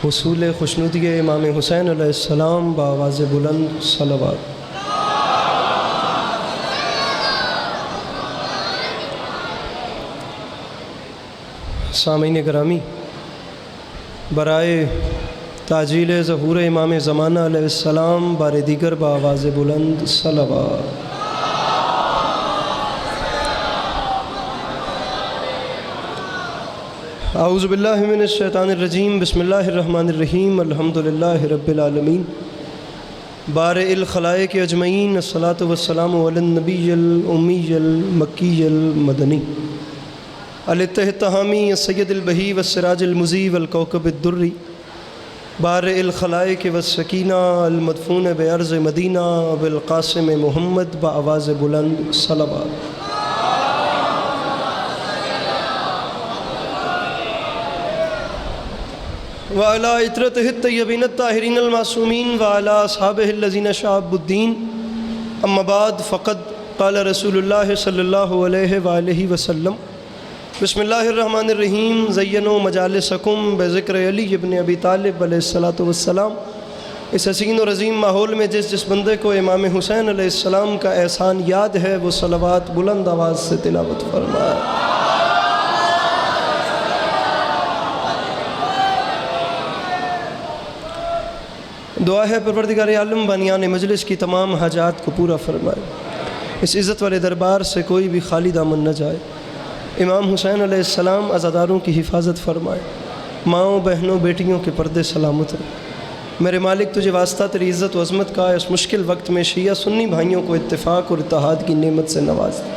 حصول خوشنودی امام حسین علیہ السلام بآواز بلند صلوات۔ سامعین گرامی، برائے تعجیل ظہور امام زمانہ علیہ السلام بار دیگر بآواز بلند صلوات۔ اعوذ باللہ من الشیطان الرجیم، بسم اللہ الرحمن الرحیم، الحمدللہ رب العالمین، بارئ الخلائق اجمعین، الصلاۃ والسلام علی النبی الامی المکی المدنی الاتحامی السید البہی والسراج المضی والکوکب الدری، بارئ الخلائق والسکینہ المدفون بارض مدینہ ابو القاسم محمد بآواز بلند صلوات۔ وعلی عطرتہ الطیبین الطاہرین المعصومین وعلی اصحابہ الذین شعبوا الدین، اما بعد فقد قال رسول اللہ صلی اللہ علیہ وآلہ وسلم، بسم اللہ الرحمن الرحیم، زینوا مجالسکم بذکر علی ابن ابی طالب علیہ السلام۔ اس حسین اور عظیم ماحول میں جس بندے کو امام حسین علیہ السلام کا احسان یاد ہے وہ صلوات بلند آواز سے تلاوت فرمائے۔ دعا ہے پروردگار عالم بانیان مجلس کی تمام حاجات کو پورا فرمائے، اس عزت والے دربار سے کوئی بھی خالی دامن نہ جائے۔ امام حسین علیہ السلام عزاداروں کی حفاظت فرمائے، ماؤں بہنوں بیٹیوں کے پردے سلامت رہے۔ میرے مالک تجھے واسطہ تیری عزت و عظمت کا اس مشکل وقت میں شیعہ سنی بھائیوں کو اتفاق اور اتحاد کی نعمت سے نواز دے۔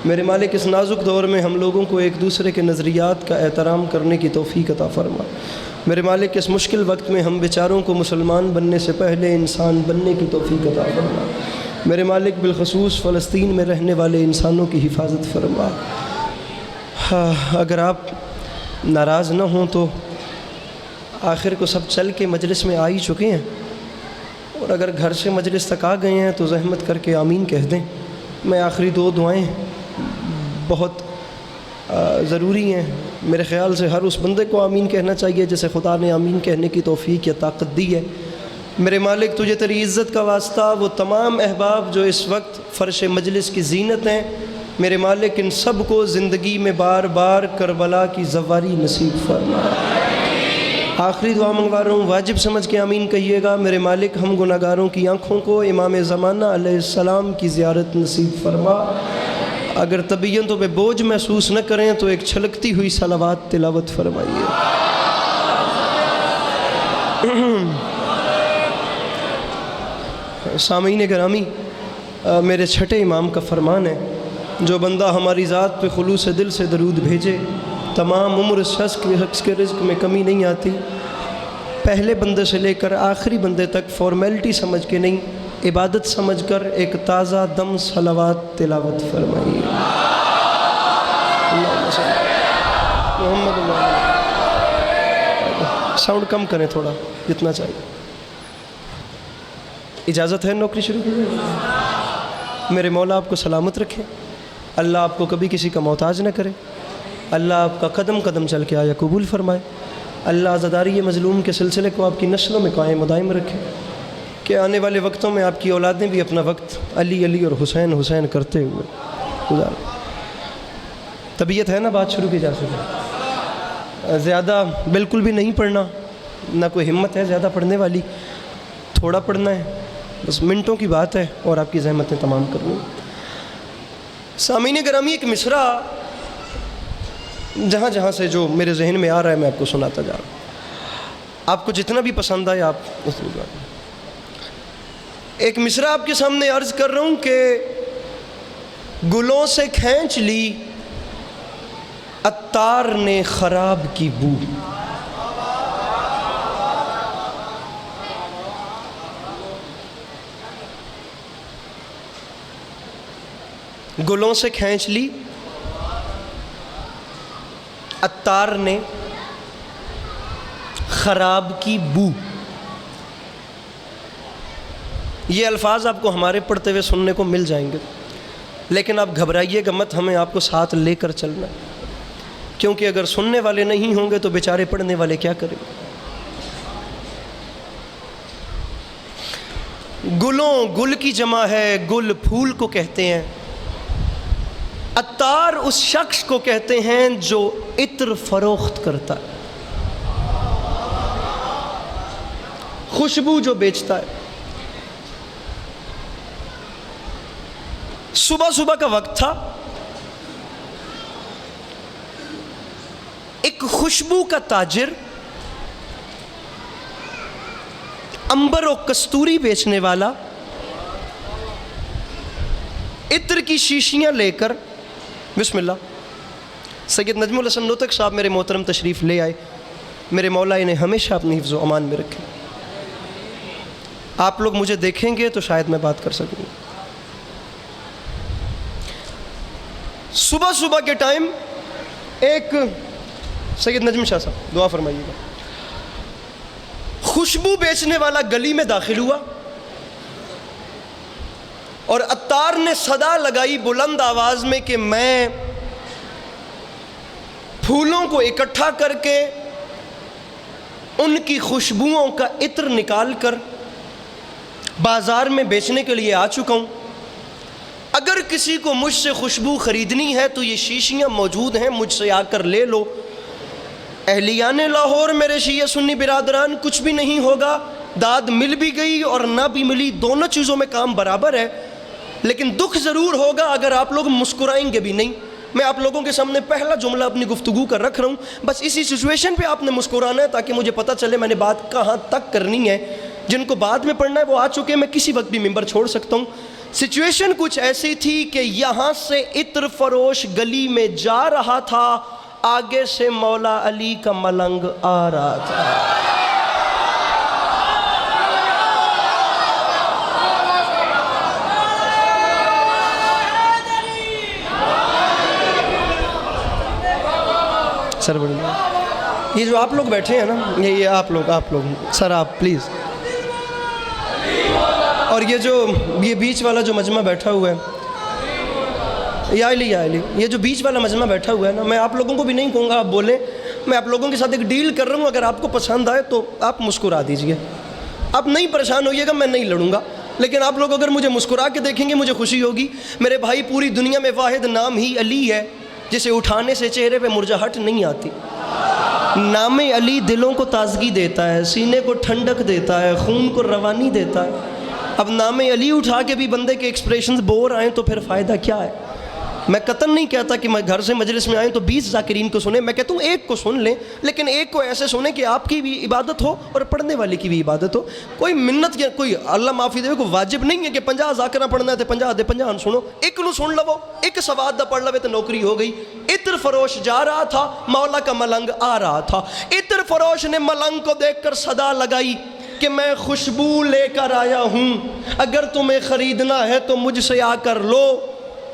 میرے مالک اس نازک دور میں ہم لوگوں کو ایک دوسرے کے نظریات کا احترام کرنے کی توفیق عطا فرما۔ میرے مالک اس مشکل وقت میں ہم بیچاروں کو مسلمان بننے سے پہلے انسان بننے کی توفیق عطا فرما۔ میرے مالک بالخصوص فلسطین میں رہنے والے انسانوں کی حفاظت فرما۔ اگر آپ ناراض نہ ہوں تو آخر کو سب چل کے مجلس میں آ ہی چکے ہیں، اور اگر گھر سے مجلس تک آ گئے ہیں تو زحمت کر کے آمین کہہ دیں۔ میں آخری دو دعائیں بہت ضروری ہیں، میرے خیال سے ہر اس بندے کو آمین کہنا چاہیے جسے خدا نے آمین کہنے کی توفیق یا طاقت دی ہے۔ میرے مالک تجھے تیری عزت کا واسطہ وہ تمام احباب جو اس وقت فرش مجلس کی زینت ہیں، میرے مالک ان سب کو زندگی میں بار بار کربلا کی زواری نصیب فرما۔ آخری دعا منگوا رہا ہوں، واجب سمجھ کے آمین کہیے گا۔ میرے مالک ہم گناہ گاروں کی آنکھوں کو امام زمانہ علیہ السلام کی زیارت نصیب فرما۔ اگر طبیعتوں پہ بوجھ محسوس نہ کریں تو ایک چھلکتی ہوئی صلوات تلاوت فرمائیے۔ سامعین گرامی، میرے چھٹے امام کا فرمان ہے، جو بندہ ہماری ذات پہ خلوص دل سے درود بھیجے تمام عمر اس شخص کے رزق میں کمی نہیں آتی۔ پہلے بندے سے لے کر آخری بندے تک فارمیلٹی سمجھ کے نہیں، عبادت سمجھ کر ایک تازہ دم صلوات تلاوت فرمائیے۔ محمد ساؤنڈ کم کریں تھوڑا جتنا چاہیے۔ اجازت ہے نوکری شروع کی جائے؟ میرے مولا آپ کو سلامت رکھے، اللہ آپ کو کبھی کسی کا محتاج نہ کرے، اللہ آپ کا قدم قدم چل کے آیا قبول فرمائے، اللہ عزاداری مظلوم کے سلسلے کو آپ کی نسلوں میں قائم و دائم رکھے، کہ آنے والے وقتوں میں آپ کی اولادیں بھی اپنا وقت علی علی اور حسین حسین کرتے ہوئے گزاریں۔ طبیعت ہے نا بات شروع کی جا سکے؟ زیادہ بالکل بھی نہیں پڑھنا، نہ کوئی ہمت ہے زیادہ پڑھنے والی، تھوڑا پڑھنا ہے، بس منٹوں کی بات ہے اور آپ کی زحمتیں تمام کرنی۔ سامعین گرامی، ایک مصرع جہاں جہاں سے جو میرے ذہن میں آ رہا ہے میں آپ کو سناتا جا رہا ہوں، آپ کو جتنا بھی پسند آئے آپ اس میں جائیں۔ ایک مصرع آپ کے سامنے عرض کر رہا ہوں کہ گلوں سے کھینچ لی عطار نے خراب کی بو، گلوں سے کھینچ لی عطار نے خراب کی بو۔ یہ الفاظ آپ کو ہمارے پڑھتے ہوئے سننے کو مل جائیں گے، لیکن آپ گھبرائیے گا مت، ہمیں آپ کو ساتھ لے کر چلنا ہے، کیونکہ اگر سننے والے نہیں ہوں گے تو بیچارے پڑھنے والے کیا کریں گے۔ گل کی جمع ہے، گل پھول کو کہتے ہیں۔ عطار اس شخص کو کہتے ہیں جو عطر فروخت کرتا ہے، خوشبو جو بیچتا ہے۔ صبح کا وقت تھا، ایک خوشبو کا تاجر عنبر و کستوری بیچنے والا عطر کی شیشیاں لے کر، بسم اللہ، سید نجم الحسن نوتک صاحب میرے محترم تشریف لے آئے۔ میرے مولا انہیں ہمیشہ اپنی حفظ و امان میں رکھے۔ آپ لوگ مجھے دیکھیں گے تو شاید میں بات کر سکوں گا۔ صبح کے ٹائم ایک سید نجم شاہ صاحب دعا فرمائیے گا، خوشبو بیچنے والا گلی میں داخل ہوا اور عطار نے صدا لگائی بلند آواز میں کہ میں پھولوں کو اکٹھا کر کے ان کی خوشبوؤں کا عطر نکال کر بازار میں بیچنے کے لیے آ چکا ہوں۔ اگر کسی کو مجھ سے خوشبو خریدنی ہے تو یہ شیشیاں موجود ہیں، مجھ سے آ کر لے لو۔ اہلیان لاہور، میرے شیعہ سنی برادران، کچھ بھی نہیں ہوگا، داد مل بھی گئی اور نہ بھی ملی، دونوں چیزوں میں کام برابر ہے، لیکن دکھ ضرور ہوگا اگر آپ لوگ مسکرائیں گے بھی نہیں۔ میں آپ لوگوں کے سامنے پہلا جملہ اپنی گفتگو کر رکھ رہا ہوں، بس اسی سچویشن پہ آپ نے مسکرانا ہے تاکہ مجھے پتہ چلے میں نے بات کہاں تک کرنی ہے۔ جن کو بعد میں پڑھنا ہے وہ آ چکے ہیں، میں کسی وقت بھی ممبر چھوڑ سکتا ہوں۔ سچویشن کچھ ایسی تھی کہ یہاں سے عطر فروش گلی میں جا رہا تھا، آگے سے مولا علی کا ملنگ آ رہا تھا۔ سر یہ جو آپ لوگ بیٹھے ہیں نا، یہ آپ لوگ سر آپ پلیز، اور یہ بیچ والا جو مجمع بیٹھا ہوا ہے، یا علی یہ جو بیچ والا مجمع بیٹھا ہوا ہے نا، میں آپ لوگوں کو بھی نہیں کہوں گا آپ بولیں، میں آپ لوگوں کے ساتھ ایک ڈیل کر رہا ہوں، اگر آپ کو پسند آئے تو آپ مسکرا دیجئے، آپ نہیں پریشان ہوئیے گا، میں نہیں لڑوں گا، لیکن آپ لوگ اگر مجھے مسکرا کے دیکھیں گے مجھے خوشی ہوگی۔ میرے بھائی، پوری دنیا میں واحد نام ہی علی ہے جسے اٹھانے سے چہرے پہ مرجھاہٹ نہیں آتی۔ نام علی دلوں کو تازگی دیتا ہے، سینے کو ٹھنڈک دیتا ہے، خون کو روانی دیتا ہے۔ اب نام علی اٹھا کے بھی بندے کے ایکسپریشنز بور آئیں تو پھر فائدہ کیا ہے؟ میں قطعاً نہیں کہتا کہ میں گھر سے مجلس میں آئیں تو 20 ذاکرین کو سنیں، میں کہتا ہوں ایک کو سن لیں، لیکن ایک کو ایسے سنیں کہ آپ کی بھی عبادت ہو اور پڑھنے والے کی بھی عبادت ہو۔ کوئی منت یا کوئی اللہ معافی دے کوئی واجب نہیں ہے کہ 50 ذاکرہ پڑھنا ہے تو 50 دے 50 سنو، ایک نو سن لو، ایک سواد دا پڑھ لو تو نوکری ہو گئی۔ عطر فروش جا رہا تھا، مولا کا ملنگ آ رہا تھا۔ عطر فروش نے ملنگ کو دیکھ کر صدا لگائی کہ میں خوشبو لے کر آیا ہوں، اگر تمہیں خریدنا ہے تو مجھ سے آ کر لو۔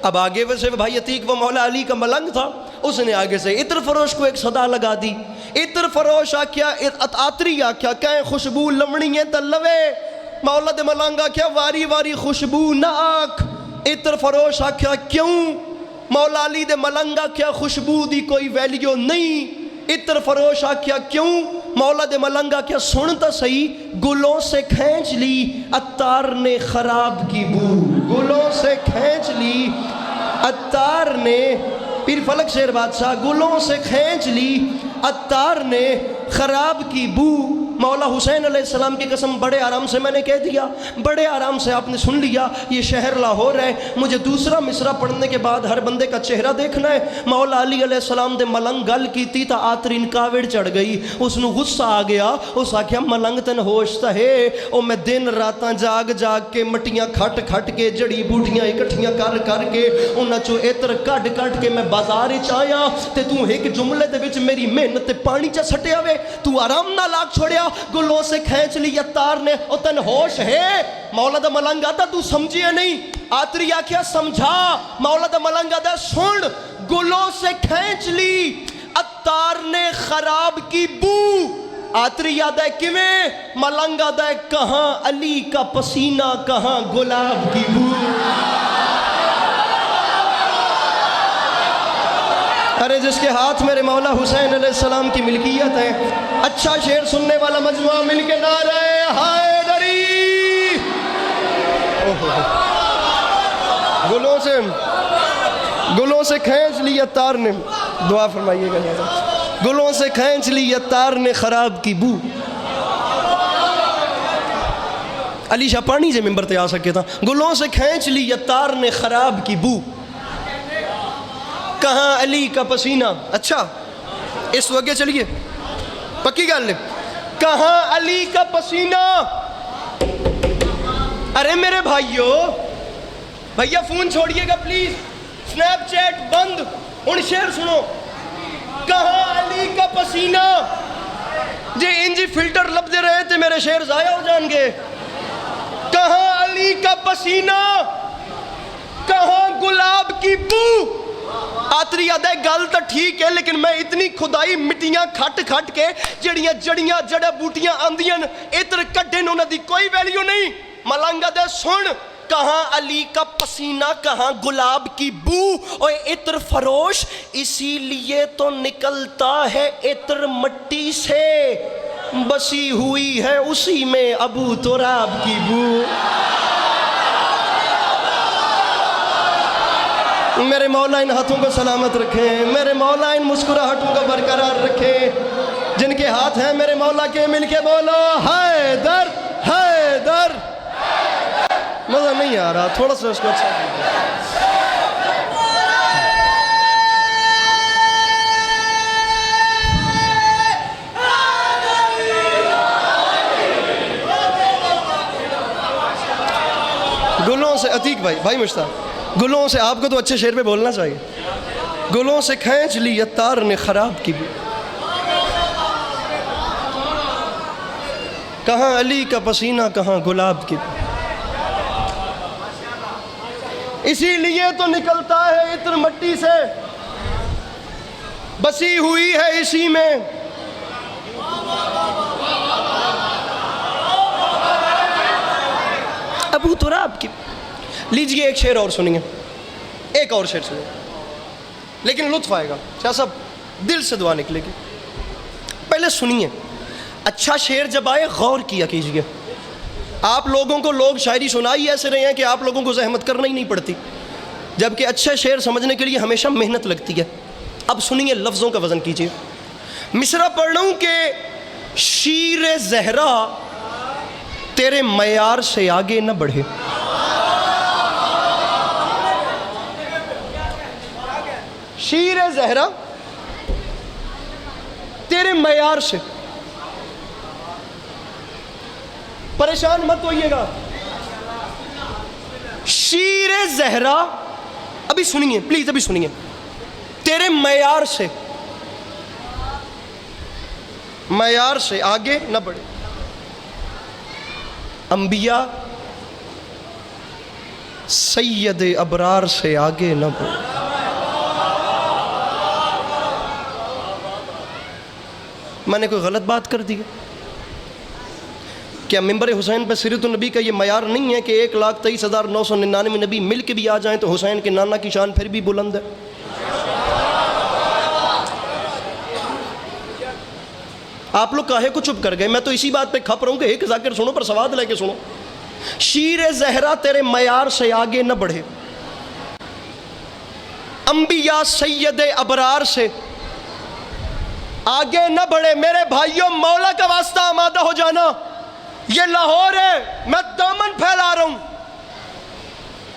اب آگے ویسے بھائی عتیق وہ مولا علی کا ملنگ تھا، اس نے آگے سے عطر فروش کو ایک صدا لگا دی۔ عطر فروش آکھیا، عطری آکھیا کہیں خوشبو لمنی ہے تا لوے، مولا دے ملنگ آکھیا واری واری خوشبو نہ آکھ۔ عطر فروش آکھیا کیوں؟ مولا علی دے ملنگ آکھیا خوشبو دی کوئی ویلیو نہیں۔ عطر فروش آکھیا کیوں؟ مولا دے ملنگ آکھیا سنتا صحیح، گلوں سے کھینچ لی عطار نے خراب کی بو، گلوں سے کھینچ لی عطار نے، پیر فلک شیر بادشاہ، گلوں سے کھینچ لی عطار نے خراب کی بو۔ مولا حسین علیہ السلام کی قسم بڑے آرام سے میں نے کہہ دیا، بڑے آرام سے آپ نے سن لیا، یہ شہر لاہور ہے، مجھے دوسرا مصرع پڑھنے کے بعد ہر بندے کا چہرہ دیکھنا ہے۔ مولا علی علیہ السلام دے ملنگ گل کیتی تا آترین کاوڑ چڑھ گئی، اس نے غصہ آ گیا، اس آکھیا ملنگ تن ہوش تا ہے، او میں دن راتاں جاگ جاگ کے مٹیاں کھٹ کھٹ کے جڑی بوٹیاں اکٹھیاں کر کر کے انہاں چو عطر کٹ کٹ کے میں بازار وچ آیا تے تو ایک جملے دے وچ میری محنت تے پانی چا سٹیا وے، تو آرام نہ لاگ چھوڑیا، گلوں سے کھینچ لی عطار نے، او تن ہوش ہے؟ مولا دا ملنگ آتا تو سمجھیا نہیں، آتری آکھیا سمجھا، مولا دا ملنگ آتا سن، گلوں سے کھینچ لی عطار نے خراب کی بو۔ آتری یاد ہے کیویں؟ ملنگ آتا ہے کہاں علی کا پسینہ کہاں گلاب کی بو۔ ارے جس کے ہاتھ میرے مولا حسین علیہ السلام کی ملکیت ہے، اچھا شعر سننے والا مجموعہ مل کے نعرہ حیدری، گلوں سے کھینچ لی اتار نے، دعا فرمائیے گا، گلوں سے کھینچ لی اتار نے خراب کی بو. علی شاہ پانی سے ممبر تے آ سکے تھا. گلوں سے کھینچ لی اتار نے خراب کی بو، کہاں علی کا پسینہ. اچھا اس وگے چلیے پکی گل ہے. کہاں علی کا پسینہ. ارے میرے بھائیو، بھیا فون چھوڑیے گا پلیز، سنیپ چیٹ بند. ہن شعر سنو. کہاں علی کا پسینہ. جی انجی فلٹر لبدے رہے تھے میرے شعر ضائع ہو جان گے. کہاں علی کا پسینہ، کہاں گلاب کی بو. آتری یاد ہے گل تو ٹھیک ہے، لیکن میں اتنی خدائی مٹیاں کھٹ کھٹ کے جڑیاں جڑیاں جڑا بوٹیاں آندیاں اتر کڈن انہاں دی کوئی ویلیو نہیں. ملنگا دے سن. کہاں علی کا پسینہ، کہاں گلاب کی بو. اور عطر فروش اسی لیے تو نکلتا ہے عطر مٹی سے، بسی ہوئی ہے اسی میں ابو تراب کی بو. میرے مولا ان ہاتھوں کو سلامت رکھیں، میرے مولا ان مسکراہٹوں کو برقرار رکھیں. جن کے ہاتھ ہیں میرے مولا کے، مل کے بولو حیدر حیدر. مزہ نہیں آ رہا، تھوڑا سا اس کو اچھا گلوں سے. عتیق بھائی مشتاق، گلوں سے آپ کو تو اچھے شعر پہ بولنا چاہیے. گلوں سے کھینچ لی اتار نے خراب کی بو، کہاں علی کا پسینہ، کہاں گلاب کی بو. اسی لیے تو نکلتا ہے عطر مٹی سے، بسی ہوئی ہے اسی میں. ابو تراب کی. لیجئے ایک شعر اور سنیے، ایک اور شعر سنیے، لیکن لطف آئے گا. شاہ صاحب دل سے دعا نکلے گی. پہلے سنیے. اچھا شعر جب آئے غور کیا کیجئے. آپ لوگوں کو لوگ شاعری سنائی ایسے رہے ہیں کہ آپ لوگوں کو زحمت کرنا ہی نہیں پڑتی، جبکہ اچھے شعر سمجھنے کے لیے ہمیشہ محنت لگتی ہے. اب سنیے، لفظوں کا وزن کیجئے. مصرع پڑھ رہا ہوں کہ شیر زہرا تیرے معیار سے آگے نہ بڑھے. شیر زہرا تیرے معیار سے. پریشان مت ہوئیے گا. شیر زہرا، ابھی سنیے پلیز، ابھی سنیے. تیرے معیار سے، معیار سے آگے نہ بڑھے. انبیاء سید ابرار سے آگے نہ بڑھے. میں نے کوئی غلط بات کر دی ہے کیا؟ ممبر حسین پہ سیرت النبی کا یہ معیار نہیں ہے کہ 1,23,999 نبی مل کے بھی آ جائیں تو حسین کے نانا کی شان پھر بھی بلند ہے؟ آپ لوگ کاہے کو چپ کر گئے؟ میں تو اسی بات پہ کھپ رہا ہوں کہ ایک ذاکر سنو پر سواد لے کے سنو. شیر زہرا تیرے معیار سے آگے نہ بڑھے، انبیاء سید ابرار سے آگے نہ بڑھے. میرے بھائیوں، مولا کا واسطہ آمادہ ہو جانا. یہ لاہور ہے، میں دامن پھیلا رہا ہوں.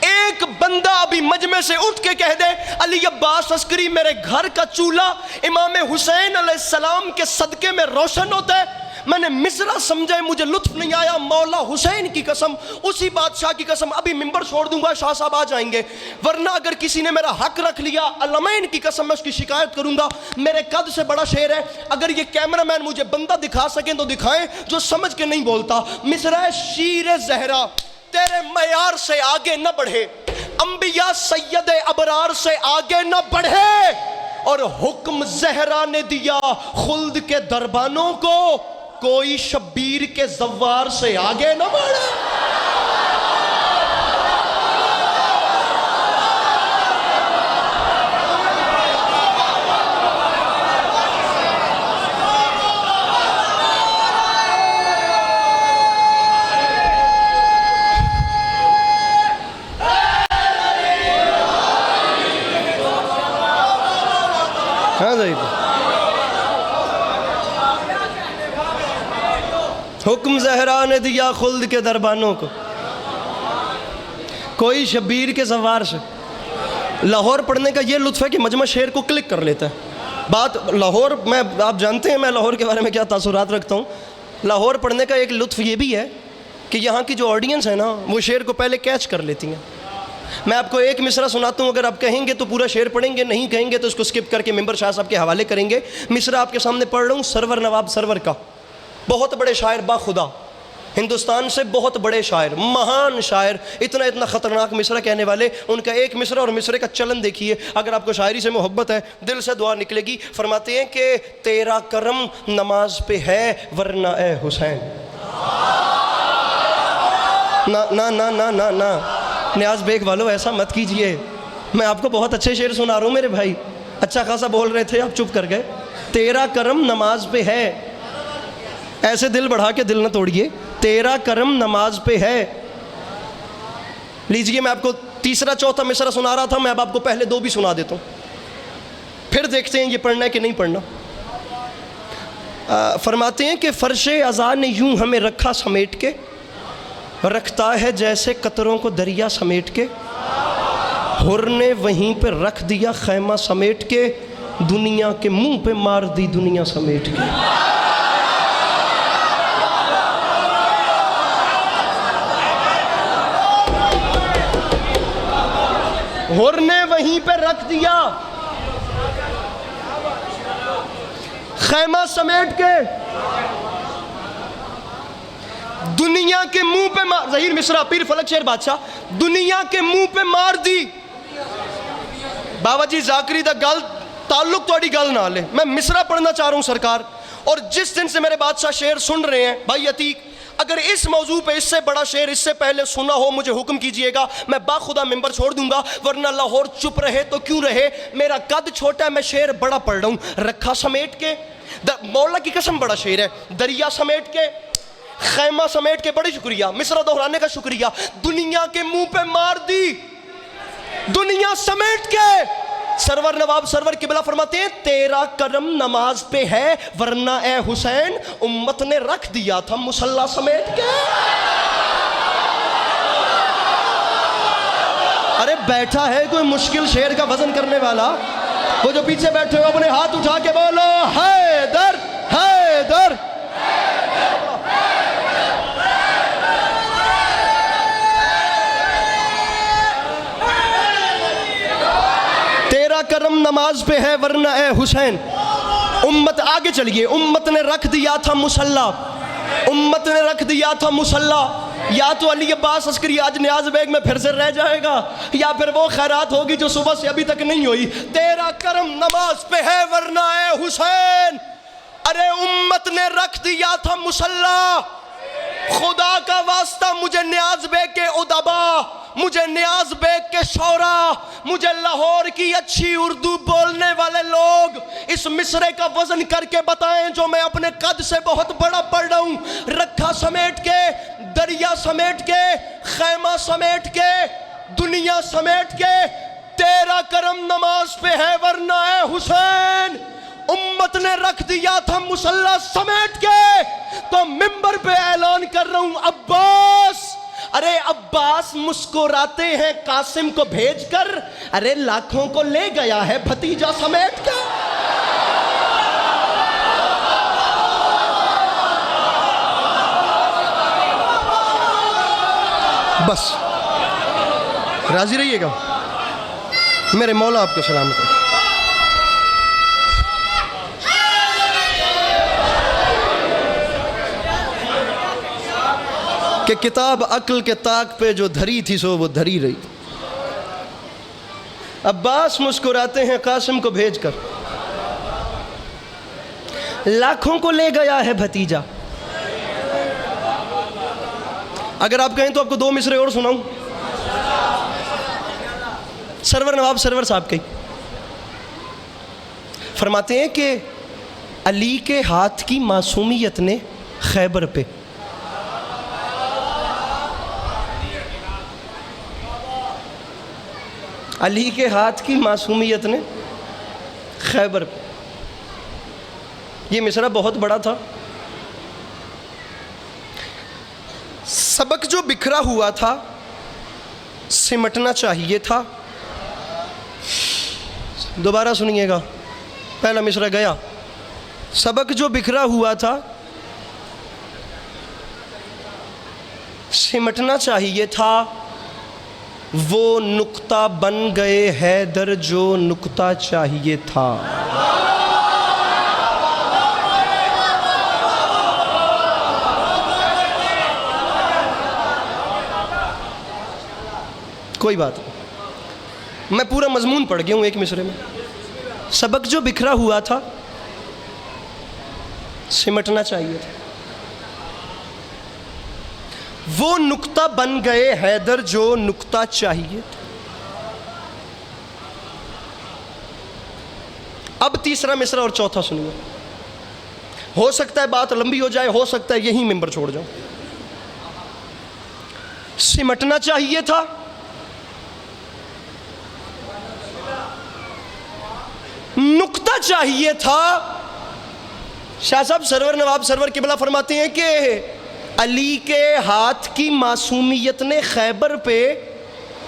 ایک بندہ ابھی مجمع سے اٹھ کے کہہ دے علی عباس عسکری میرے گھر کا چولہا امام حسین علیہ السلام کے صدقے میں روشن ہوتا ہے، میں نے مصرع سمجھے، مجھے لطف نہیں آیا، مولا حسین کی قسم، اسی بادشاہ کی قسم ابھی ممبر چھوڑ دوں گا، شاہ صاحب آ جائیں گے. ورنہ اگر کسی نے میرا حق رکھ لیا، علمین کی قسم میں اس کی شکایت کروں گا. میرے قد سے بڑا شعر ہے، اگر یہ کیمرہ مین مجھے بندہ دکھا سکیں تو دکھائیں جو سمجھ کے نہیں بولتا. مصرع شیر زہرا تیرے معیار سے آگے نہ بڑھے، انبیاء سید ابرار سے آگے نہ بڑھے، اور حکم زہرا نے دیا خلد کے دربانوں کو، کوئی شبیر کے زوار سے آگے نہ بڑھے. حکم زہرا نے دیا خلد کے دربانوں کو، کوئی شبیر کے زوار سے۔ لاہور پڑھنے کا یہ لطف ہے کہ مجمع شعر کو کلک کر لیتا ہے۔ بات لاہور، میں آپ جانتے ہیں میں لاہور کے بارے میں کیا تاثرات رکھتا ہوں۔ لاہور پڑھنے کا ایک لطف یہ بھی ہے کہ یہاں کی جو آڈینس ہے نا وہ شعر کو پہلے کیچ کر لیتی ہیں۔ میں آپ کو ایک مصرع سناتا ہوں، اگر آپ کہیں گے تو پورا شعر پڑھیں گے، نہیں کہیں گے تو اس کو سکپ کر کے ممبر شاہ صاحب کے حوالے کریں گے۔ مصرع آپ کے سامنے پڑھ رہا ہوں سرور نواب سرور کا، بہت بڑے شاعر با خدا، ہندوستان سے بہت بڑے شاعر، مہان شاعر، اتنا خطرناک مصرع کہنے والے، ان کا ایک مصرع اور مصرع کا چلن دیکھیے۔ اگر آپ کو شاعری سے محبت ہے دل سے دعا نکلے گی۔ فرماتے ہیں کہ تیرا کرم نماز پہ ہے ورنہ اے حسین۔ نا نیاز بیگ والو ایسا مت کیجئے، میں آپ کو بہت اچھے شعر سنا رہا ہوں میرے بھائی، اچھا خاصا بول رہے تھے آپ چپ کر گئے۔ تیرا کرم نماز پہ ہے، ایسے دل بڑھا کے دل نہ توڑیے، تیرا کرم نماز پہ ہے۔ لیجئے میں آپ کو تیسرا چوتھا مصرع سنا رہا تھا، میں اب آپ کو پہلے دو بھی سنا دیتا ہوں، پھر دیکھتے ہیں یہ پڑھنا ہے کہ نہیں پڑھنا۔ فرماتے ہیں کہ فرش ازاں نے یوں ہمیں رکھا سمیٹ کے، رکھتا ہے جیسے قطروں کو دریا سمیٹ کے، حر نے وہیں پہ رکھ دیا خیمہ سمیٹ کے، دنیا کے منہ پہ مار دی دنیا سمیٹ کے۔ حر نے وہیں پہ رکھ دیا خیمہ سمیٹ کے، دنیا کے منہ پہ مار، ظہیر مصرع پیر فلک شہر بادشاہ، دنیا کے منہ پہ مار دی۔ بابا جی ذاکری دا گل تعلق توڑی گل نہ لے، میں مصرع پڑھنا چاہ رہا ہوں سرکار، اور جس دن سے میرے بادشاہ شعر سن رہے ہیں بھائی عتیق، اگر اس موضوع پہ اس سے بڑا شعر اس سے پہلے سنا ہو مجھے حکم کیجئے گا، میں باخدا ممبر چھوڑ دوں گا، ورنہ لاہور چپ رہے تو کیوں رہے، میرا قد چھوٹا ہے، میں شعر بڑا پڑھ رہا ہوں۔ رکھا سمیٹ کے، مولا کی قسم بڑا شعر ہے، دریا سمیٹ کے، خیمہ سمیٹ کے، بڑی شکریہ، مصرع دہرانے کا شکریہ، دنیا کے منہ پہ مار دی دنیا سمیٹ کے۔ سرور نواب سرور قبلہ فرماتے ہیں تیرا کرم نماز پہ ہے ورنہ اے حسین امت نے رکھ دیا تھا مصلی سمیٹ کے۔ ارے بیٹھا ہے کوئی مشکل شعر کا وزن کرنے والا، وہ جو پیچھے بیٹھے ہو اپنے ہاتھ اٹھا کے بولو حیدر حیدر۔ تیرا کرم نماز پہ ہے ورنہ اے حسین، امت آگے چلیے، امت نے رکھ دیا تھا مصلی، امت نے رکھ دیا تھا مصلی۔ یا تو علی عباس عسکری آج نیاز بیگ میں پھر سے رہ جائے گا، یا پھر وہ خیرات ہوگی جو صبح سے ابھی تک نہیں ہوئی۔ تیرا کرم نماز پہ ہے ورنہ اے حسین، ارے امت نے رکھ دیا تھا مصلی۔ خدا کا واسطہ مجھے نیاز بیگ کے ادبا، مجھے نیاز بیگ کے شعراء، مجھے لاہور کی اچھی اردو بولنے والے لوگ اس مصرے کا وزن کر کے بتائیں جو میں اپنے قد سے بہت بڑا پڑھ رہا ہوں۔ رکھا سمیٹ کے، دریا سمیٹ کے، خیمہ سمیٹ کے، دنیا سمیٹ کے، تیرا کرم نماز پہ ہے ورنہ اے حسین امت نے رکھ دیا تھا مصلی سمیٹ کے۔ تو ممبر پہ اعلان کر رہا ہوں عباس، ارے عباس مسکراتے ہیں قاسم کو بھیج کر، ارے لاکھوں کو لے گیا ہے بھتیجا سمیٹ کے۔ بس راضی رہیے گا، میرے مولا آپ کو سلامت ہے۔ کہ کتاب عقل کے طاق پہ جو دھری تھی سو وہ دھری رہی۔ عباس مسکراتے ہیں قاسم کو بھیج کر، لاکھوں کو لے گیا ہے بھتیجا۔ اگر آپ کہیں تو آپ کو دو مصرے اور سناؤں، سرور نواب سرور صاحب کی فرماتے ہیں کہ علی کے ہاتھ کی معصومیت نے خیبر پہ، علی کے ہاتھ کی معصومیت نے خیبر پہ، یہ مصرع بہت بڑا تھا، سبق جو بکھرا ہوا تھا سمٹنا چاہیے تھا. دوبارہ سنیے گا، پہلا مصرع گیا. سبق جو بکھرا ہوا تھا سمٹنا چاہیے تھا، وہ نقطہ بن گئے حیدر جو نقطہ چاہیے تھا. کوئی بات نہیں، میں پورا مضمون پڑھ گیا ہوں ایک مصرے میں. سبق جو بکھرا ہوا تھا سمٹنا چاہیے تھا، وہ نقطہ بن گئے حیدر جو نقطہ چاہیے تھا. اب تیسرا مصرع اور چوتھا سنیے. ہو سکتا ہے بات لمبی ہو جائے، ہو سکتا ہے یہی ممبر چھوڑ جاؤں. سمٹنا چاہیے تھا، نقطہ چاہیے تھا. شاہ صاحب سرور نواب سرور قبلہ فرماتے ہیں کہ علی کے ہاتھ کی معصومیت نے خیبر پہ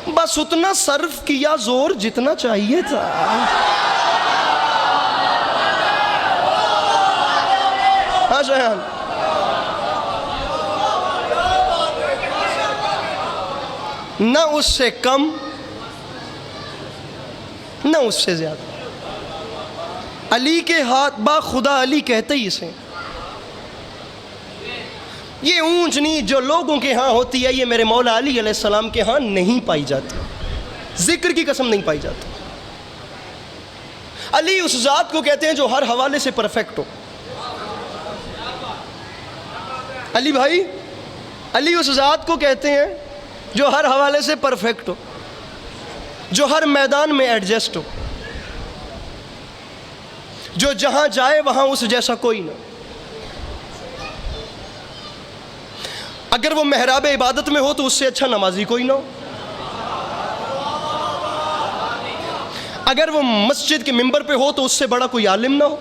بس اتنا صرف کیا زور جتنا چاہیے تھا. ہاں شیخان، نہ اس سے کم نہ اس سے زیادہ. علی کے ہاتھ، با خدا علی کہتے ہی اسے. یہ اونچ نیچ جو لوگوں کے ہاں ہوتی ہے یہ میرے مولا علی علیہ السلام کے ہاں نہیں پائی جاتی. ذکر کی قسم نہیں پائی جاتی. علی اس ذات کو کہتے ہیں جو ہر حوالے سے پرفیکٹ ہو. علی بھائی، علی اس ذات کو کہتے ہیں جو ہر حوالے سے پرفیکٹ ہو، جو ہر میدان میں ایڈجسٹ ہو، جو جہاں جائے وہاں اس جیسا کوئی نہ. اگر وہ محراب عبادت میں ہو تو اس سے اچھا نمازی کوئی نہ ہو. اگر وہ مسجد کے ممبر پہ ہو تو اس سے بڑا کوئی عالم نہ ہو.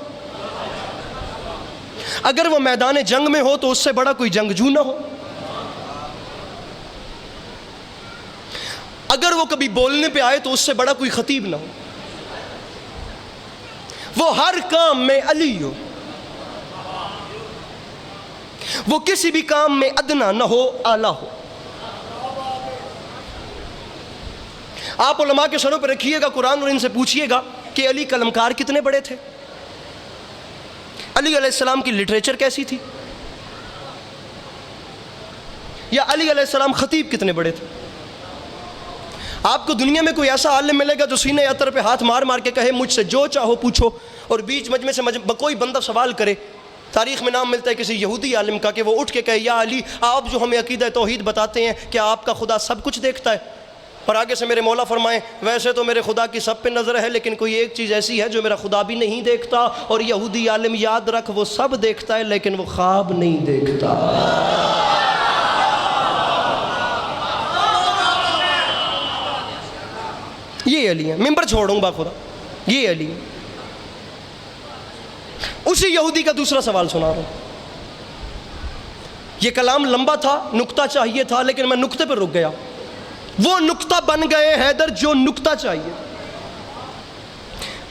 اگر وہ میدان جنگ میں ہو تو اس سے بڑا کوئی جنگجو نہ ہو. اگر وہ کبھی بولنے پہ آئے تو اس سے بڑا کوئی خطیب نہ ہو. وہ ہر کام میں علی ہو، وہ کسی بھی کام میں ادنا نہ ہو، اعلیٰ ہو. آپ علماء کے سروں پہ رکھیے گا قرآن اور ان سے پوچھئے گا کہ علی قلمکار کتنے بڑے تھے، علی علیہ السلام کی لٹریچر کیسی تھی، یا علی علیہ السلام خطیب کتنے بڑے تھے. آپ کو دنیا میں کوئی ایسا عالم ملے گا جو سینے عطر پہ ہاتھ مار مار کے کہے مجھ سے جو چاہو پوچھو، اور بیچ مجمع سے کوئی بندہ سوال کرے. تاریخ میں نام ملتا ہے کسی یہودی عالم کا کہ وہ اٹھ کے کہے یا علی آپ جو ہمیں عقیدہ توحید بتاتے ہیں کیا آپ کا خدا سب کچھ دیکھتا ہے؟ اور آگے سے میرے مولا فرمائیں ویسے تو میرے خدا کی سب پہ نظر ہے لیکن کوئی ایک چیز ایسی ہے جو میرا خدا بھی نہیں دیکھتا. اور یہودی عالم یاد رکھ وہ سب دیکھتا ہے لیکن وہ خواب نہیں دیکھتا. یہ علی ہے. ممبر چھوڑوں با خدا، یہ علی ہے. اسی یہودی کا دوسرا سوال سنا رہا ہوں. یہ کلام لمبا تھا، نقطہ چاہیے تھا لیکن میں نقطے پر رک گیا. وہ نقطہ بن گئے حیدر جو نقطہ چاہیے.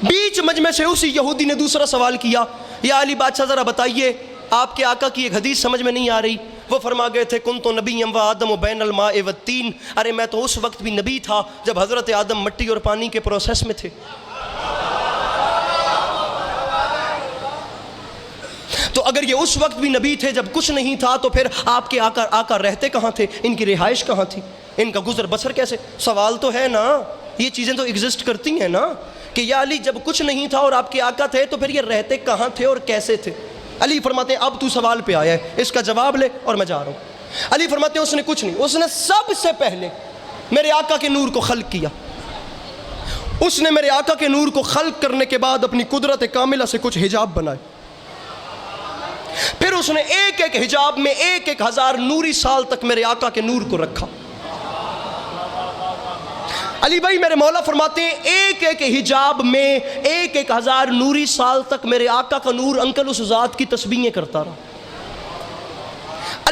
بیچ مجمع سے اسی یہودی نے دوسرا سوال کیا، یا علی بادشاہ ذرا بتائیے آپ کے آقا کی ایک حدیث سمجھ میں نہیں آ رہی. وہ فرما گئے تھے کن تو نبی و آدم و بین الماء والتین. ارے میں تو اس وقت بھی نبی تھا جب حضرت آدم مٹی اور پانی کے پروسیس میں تھے. تو اگر یہ اس وقت بھی نبی تھے جب کچھ نہیں تھا تو پھر آپ کے آقا رہتے کہاں تھے؟ ان کی رہائش کہاں تھی؟ ان کا گزر بسر کیسے؟ سوال تو ہے نا، یہ چیزیں تو ایگزسٹ کرتی ہیں نا کہ یا علی جب کچھ نہیں تھا اور آپ کے آقا تھے تو پھر یہ رہتے کہاں تھے اور کیسے تھے؟ علی فرماتے ہیں اب تو سوال پہ آیا ہے، اس کا جواب لے اور میں جا رہا ہوں. علی فرماتے ہیں اس نے کچھ نہیں، اس نے سب سے پہلے میرے آقا کے نور کو خلق کیا. اس نے میرے آقا کے نور کو خلق کرنے کے بعد اپنی قدرت کاملہ سے کچھ حجاب بنائے. پھر اس نے ایک ایک حجاب میں 1000 نوری سال تک میرے آقا کے نور کو رکھا. علی بھائی میرے مولا فرماتے ہیں ایک ایک حجاب میں 1000 نوری سال تک میرے آقا کا نور انکل اس ذات کی تسبیحیں کرتا رہا.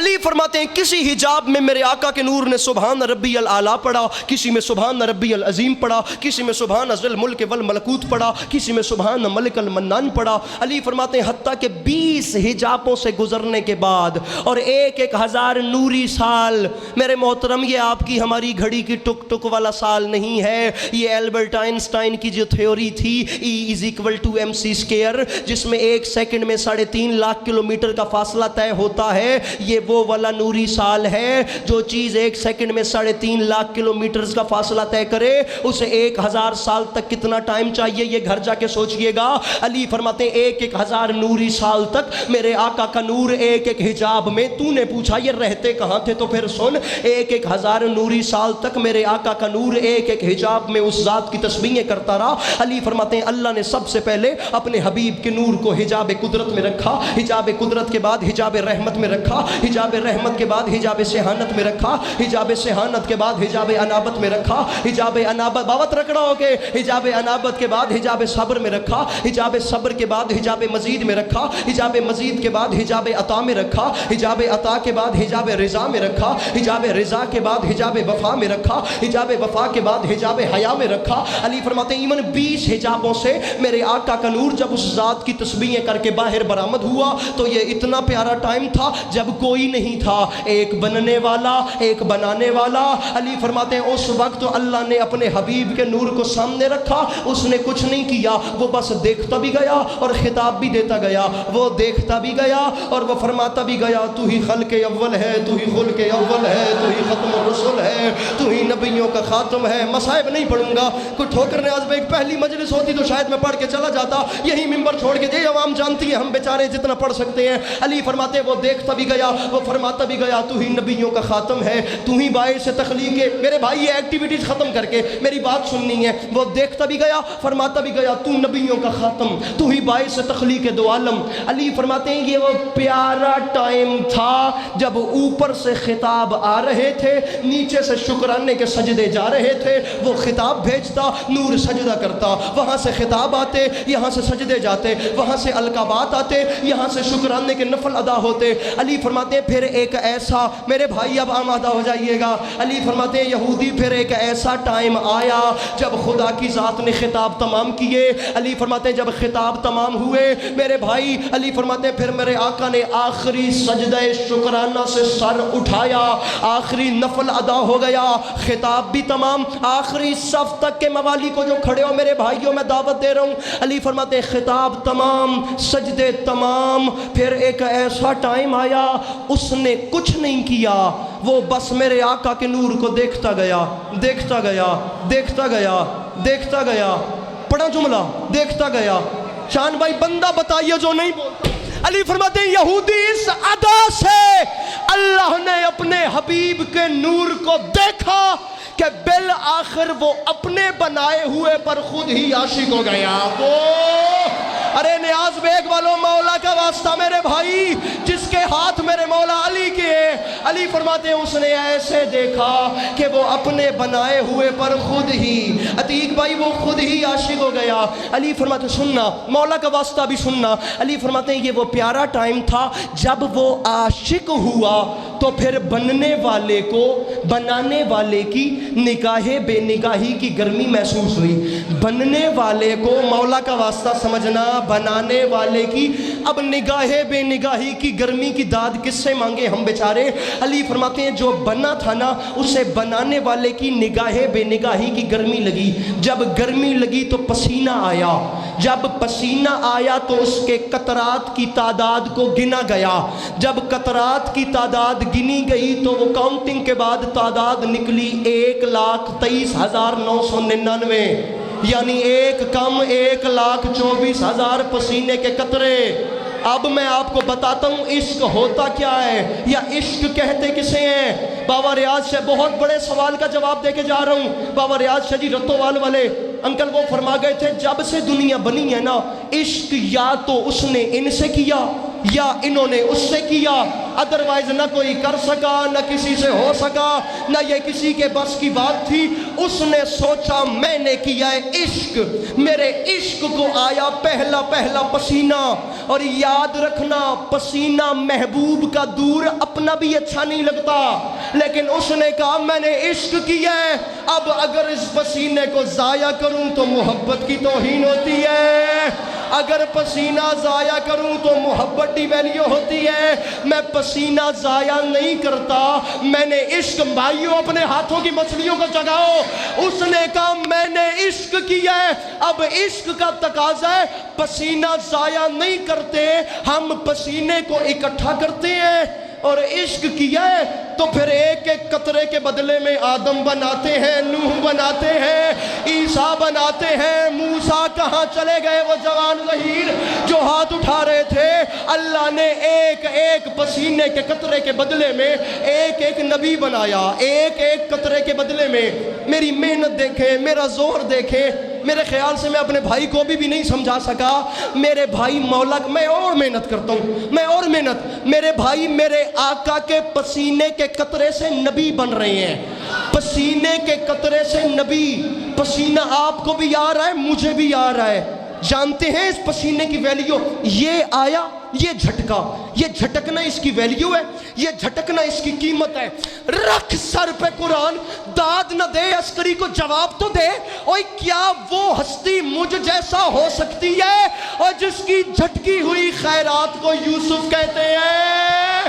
علی فرماتے ہیں کسی حجاب میں میرے آقا کے نور نے سبحان ربی الاعلیٰ پڑھا، کسی میں سبحان ربی العظیم پڑھا، کسی میں سبحان ذی الملک والملکوت پڑھا، کسی میں سبحان ملک المنان پڑھا۔ علی فرماتے ہیں حتیٰ کہ 20 حجابوں سے گزرنے کے بعد اور 1,000 نوری سال، میرے محترم یہ آپ کی ہماری گھڑی کی ٹک ٹک والا سال نہیں ہے، یہ البرٹ آئنسٹائن کی جو تھیوری تھی E=mc²، جس میں 1 سیکنڈ میں 3.5 لاکھ کلومیٹر کا فاصلہ طے ہوتا ہے، یہ وہ والا نوری سال ہے۔ جو چیز 1 سیکنڈ میں 3.5 لاکھ کلومیٹر کا فاصلہ طے کرے اسے 1,000 سال تک کتنا ٹائم چاہیے یہ گھر جا کے سوچئے گا۔ علی فرماتے ہیں 1,000 نوری سال تک میرے آقا کا نور ایک حجاب میں۔ تو نے پوچھا یہ رہتے کہاں تھے؟ تو پھر سن، 1,000 نوری سال تک میرے آقا کا نور ایک حجاب میں اس ذات کی تسبیحیں کرتا رہا۔ علی فرماتے ہیں اللہ نے سب سے پہلے اپنے حبیب کے نور کو حجاب قدرت میں رکھا، حجاب قدرت کے بعد حجاب رحمت میں رکھا، حجاب رحمت کے بعد حجاب سہانت میں رکھا، حجاب سہانت کے بعد حجاب انابت میں رکھا، حجاب انابت باوت رکھ رہا ہو کہ حجاب انابت کے بعد حجاب صبر میں رکھا، حجاب صبر کے بعد حجاب مزید میں رکھا، حجاب مزید کے بعد حجاب عطا میں رکھا، حجاب عطا کے بعد حجاب رضا میں رکھا، حجاب رضا کے بعد حجاب وفا میں رکھا، حجاب وفا کے بعد حجاب حیا میں رکھا۔ علی فرماتے ہیں 20 حجابوں سے میرے آقا کا نور جب اس ذات کی تسبیحیں کر کے باہر برآمد ہوا تو یہ اتنا پیارا ٹائم تھا جب کوئی نہیں تھا، ایک بننے والا ایک بنانے والا۔ علی فرماتے ہیں اس وقت اللہ نے اپنے حبیب کے نور کو سامنے رکھا، اس نے کچھ نہیں کیا، وہ بس دیکھتا بھی گیا اور خطاب بھی دیتا گیا، وہ دیکھتا بھی گیا اور وہ فرماتا بھی گیا تو ہی خلق اول ہے، تو ہی خلق اول ہے، تو ہی ختم الرسل ہے، تو ہی نبیوں کا خاتم ہے۔ مصائب نہیں پڑھوں گا، کوئی ٹھوکر نیاز میں ایک پہلی مجلس ہوتی تو شاید میں پڑھ کے چلا جاتا، یہی ممبر چھوڑ کے یہ عوام جانتی ہے ہم بیچارے جتنا پڑھ سکتے ہیں۔ علی فرماتے ہیں وہ دیکھتا بھی گیا، وہ فرماتا بھی گیا تو ہی نبیوں کا خاتم ہے، تو ہی باعث تخلیق ہے۔ میرے بھائی یہ ایکٹیویٹیز ختم کر کے میری بات سننی ہے۔ وہ دیکھتا بھی گیا، فرماتا بھی گیا تو نبیوں کا خاتم، تو ہی باعث تخلیق دو عالم۔ علی فرماتے ہیں یہ وہ پیارا ٹائم تھا جب اوپر سے خطاب آ رہے تھے، نیچے سے شکرانے کے سجدے جا رہے تھے، وہ خطاب بھیجتا، نور سجدہ کرتا، وہاں سے خطاب آتے، یہاں سے سجدے جاتے، وہاں سے القابات آتے، یہاں سے شکرانے کے نفل ادا ہوتے۔ علی فرماتے ہیں پھر ایک ایسا، میرے بھائی اب آمادہ ہو جائیے گا، علی فرماتے ہیں یہودی پھر ایک ایسا ٹائم آیا جب خدا کی ذات نے خطاب تمام کیے۔ علی فرماتے ہیں جب خطاب تمام ہوئے میرے بھائی، علی فرماتے ہیں پھر میرے آقا نے آخری سجدہ شکرانہ سے سر اٹھایا، آخری نفل ادا ہو گیا، خطاب بھی تمام، آخری صف تک کے موالی کو جو کھڑے ہو میرے بھائیوں میں دعوت دے رہا ہوں۔ علی فرماتے ہیں خطاب تمام، سجدے تمام، پھر ایک ایسا ٹائم آیا اس نے کچھ نہیں کیا، وہ بس میرے آقا کے نور کو دیکھتا گیا، دیکھتا گیا، دیکھتا گیا، دیکھتا گیا، پڑھا جملہ دیکھتا گیا۔ شان بھائی بندہ بتائیے جو نہیں بولتا۔ علی فرماتے ہیں یہودی اس ادا سے اللہ نے اپنے حبیب کے نور کو دیکھا کہ بالآخر وہ اپنے بنائے ہوئے پر خود ہی عاشق ہو گیا۔ وہ ارے نیاز بیگ والوں مولا کا واسطہ میرے بھائی، جس کے ہاتھ میرے مولا علی کے ہیں، علی فرماتے ہیں اس نے ایسے دیکھا کہ وہ اپنے بنائے ہوئے پر خود ہی، عتیق بھائی وہ خود ہی عاشق ہو گیا۔ علی فرماتے ہیں سننا، مولا کا واسطہ بھی سننا، علی فرماتے ہیں یہ وہ پیارا ٹائم تھا جب وہ عاشق ہوا تو پھر بننے والے کو بنانے والے کی نگاہ بے نگاہی کی گرمی محسوس ہوئی۔ بننے والے کو مولا کا واسطہ سمجھنا، بنانے والے کی اب نگاہ بے نگاہی کی گرمی کی داد کس سے مانگے ہم بیچارے۔ علی فرماتے ہیں جو بنا تھا نا اسے بنانے والے کی نگاہ بے نگاہی کی گرمی لگی، جب گرمی لگی تو پسینہ آیا، جب پسینہ آیا تو اس کے قطرات کی تعداد کو گنا گیا، جب قطرات کی تعداد گنی گئی تو وہ کاؤنٹنگ کے بعد تعداد نکلی 1,23,999، یعنی ایک کم 1,24,000 پسینے کے قطرے۔ اب میں آپ کو بتاتا ہوں عشق ہوتا کیا ہے یا عشق کہتے کسے ہیں۔ بابا ریاض سے بہت بڑے سوال کا جواب دے کے جا رہا ہوں۔ بابا ریاض شاہ جی رتوال والے انکل وہ فرما گئے تھے جب سے دنیا بنی ہے نا عشق یا تو اس نے ان سے کیا یا انہوں نے اس سے کیا، ادروائز نہ کوئی کر سکا، نہ کسی سے ہو سکا، نہ یہ کسی کے بس کی بات تھی۔ اس نے سوچا میں نے کیا ہے عشق، میرے عشق کو آیا پہلا پہلا پسینہ۔ اور یاد رکھنا پسینہ محبوب کا دور اپنا بھی اچھا نہیں لگتا، لیکن اس نے کہا میں نے عشق کیا ہے، اب اگر اس پسینے کو ضائع کروں تو محبت کی توہین ہوتی ہے، اگر پسینہ ضائع کروں تو محبت کی ویلیو ہوتی ہے۔ میں پسینہ ضائع نہیں کرتا، میں نے عشق، بھائیوں اپنے ہاتھوں کی مچھلیوں کو جگاؤ۔ اس نے کہا میں نے عشق کیا ہے، اب عشق کا تقاضا ہے پسینہ ضائع نہیں کرتے، ہم پسینے کو اکٹھا کرتے ہیں۔ اور عشق کیا ہے تو پھر ایک ایک قطرے کے بدلے میں آدم بناتے ہیں، نوح بناتے ہیں، عیسیٰ بناتے ہیں۔ موسیٰ کہاں چلے گئے وہ جوان ظہیر جو ہاتھ اٹھا رہے تھے؟ اللہ نے ایک ایک پسینے کے قطرے کے بدلے میں ایک ایک نبی بنایا، ایک ایک قطرے کے بدلے میں۔ میری محنت دیکھیں، میرا زور دیکھیں، میرے خیال سے میں اپنے بھائی کو بھی نہیں سمجھا سکا۔ میرے بھائی مولا، میں اور محنت کرتا ہوں، میں اور محنت، میرے بھائی میرے آقا کے پسینے کے قطرے سے نبی بن رہے ہیں، پسینے کے قطرے سے نبی۔ پسینہ آپ کو بھی آ رہا ہے، مجھے بھی آ رہا ہے۔ جانتے ہیں اس پسینے کی ویلیو؟ یہ آیا، یہ جھٹکا، یہ جھٹکنا اس کی ویلیو ہے، یہ جھٹکنا اس کی قیمت ہے۔ رکھ سر پہ قرآن، داد نہ دے عسکری کو جواب تو دے۔ اوئے کیا وہ ہستی مجھ جیسا ہو سکتی ہے اور جس کی جھٹکی ہوئی خیرات کو یوسف کہتے ہیں،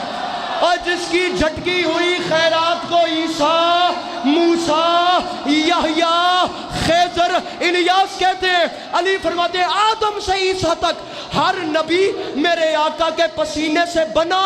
اور جس کی جھٹکی ہوئی خیرات کو عیسیٰ، موسیٰ، یحییٰ، خضر، الیاس کہتے ہیں۔ علی فرماتے ہیں آدم سے عیسیٰ تک ہر نبی میرے آقا کے پسینے سے بنا۔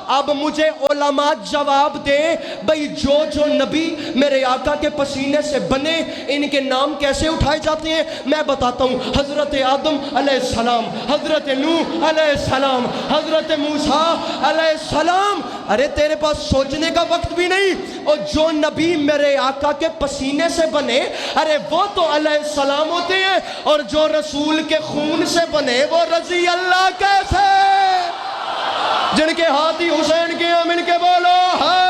اب مجھے علماء جواب دیں بھئی جو جو نبی میرے آقا کے پسینے سے بنے ان کے نام کیسے اٹھائے جاتے ہیں؟ میں بتاتا ہوں۔ حضرت آدم علیہ السلام، حضرت نوح علیہ السلام، حضرت موسیٰ علیہ السلام۔ ارے تیرے پاس سوچنے کا وقت بھی نہیں۔ اور جو نبی میرے آقا کے پسینے سے بنے، ارے وہ تو علیہ السلام ہوتے ہیں، اور جو رسول کے خون سے بنے وہ رضی اللہ کیسے؟ جن کے ہاتھی حسین کے ہیں مل کے بولو ہاں۔